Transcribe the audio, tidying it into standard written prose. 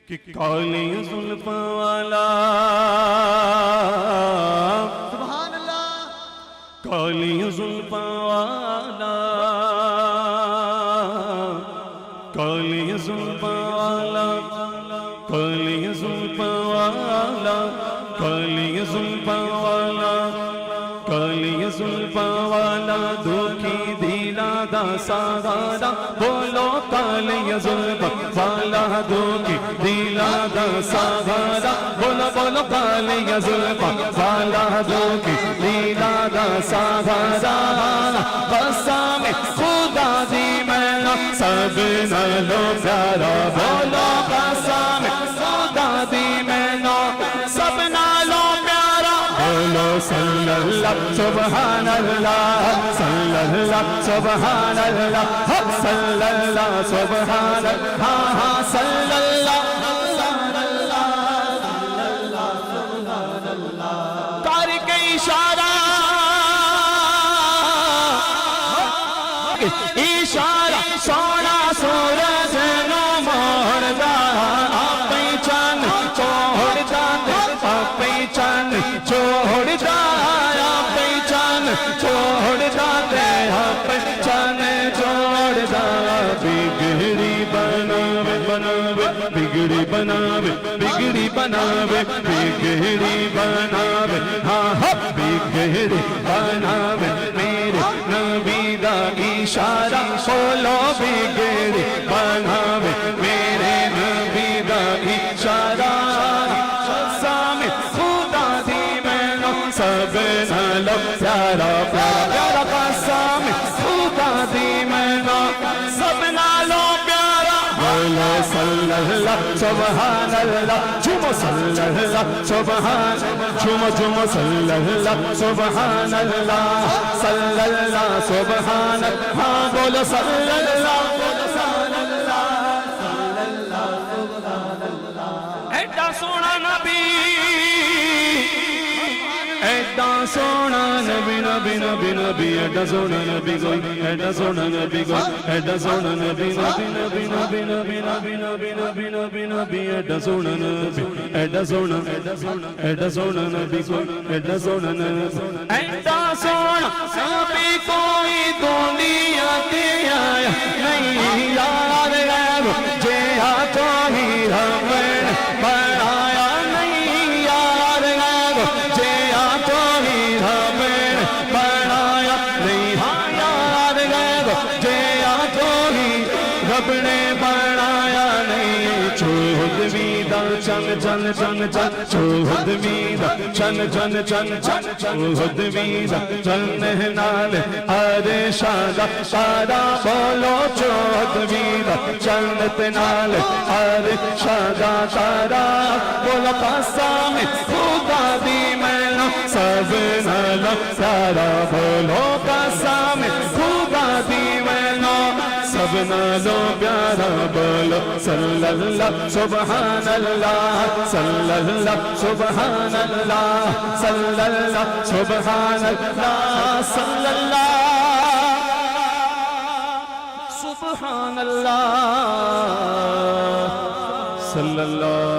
کہ کالی زلف والا سبحان اللہ کالی زلف والا کالی زلف والا کالی زلف والا کالی زلف والا کالی زلف والا دکھی دلا دا سہارا بولو کالی زلف والا دکھی دلا دا سہارا بولو بولو کالی زلف والا دکھی دلا دا سہارا قسم خدا دی میں سب نالو پیارا بولو قسم خدا دی میں سب نالو پیارا بولو صلی اللہ سبحان اللہ صلی اللہ سبحان اللہ صلی اللہ سبحان اللہ صلی اللہ کر کے اشارہ اشارہ سونا سورج نو موڑ دا آپ چند چھوڑ جاتے آپ چند چھوڑ جا آپ چند چھوڑ جاتے آپ چند چھوڑ جا بگڑی بناوے بناوے بگڑی بناوے بگڑی بناوے بگڑی بناوے ہاں بگڑی بناوے میرے نبی دا اشارہ بولو بگڑی بناوے میرے نبی دا اشارہ قسم خدا دی میں سب نالو پیارا پیارا پیارا قسم خدا دی میں سب نالو پیارا بولو صلی اللہ سبحان اللہ جھومو صلی اللہ سبحان جھومو جھومو صلی اللہ سبحان اللہ صلی اللہ سبحان ہاں بولو صلی اللہ ایڈا سونا نبی ایڈا سونا نبی نبی نبی نبی ایڈا سونا نبی کوئی ایڈا سونا نبی کوئی ایڈا سونا نبی نبی نبی نبی نبی نبی نبی نبی نبی نبی ایڈا سونا نبی ایڈا سونا ایڈا سونا نبی کوئی ایڈا سونا نبی ایڈا سونا نبی کوئی دنیا تے آیا نہیں یار غیب جے تو ہی ہمیں بڑھایا نہیں یار غیب جے تو ہی ہمیں بڑھایا نہیں ہاں یار غیب جے تو ہی رب نے بڑھایا نہیں چوہد میدہ چن چن چن چن چوہد میدہ چن چن چن چن چوہد میدہ چن نال ارے شادہ شادہ بولو چوہد میدہ چنت نال ارے شادہ تارا بولو قسم خدا دی میں سب نال پیارا بولو قسم خدا دی میں سب نالو پیارا بولو صلی اللہ سبحان اللہ صلی اللہ سبحان اللہ صلی اللہ سبحان اللہ صلی اللہ سبحان اللہ صلی اللہ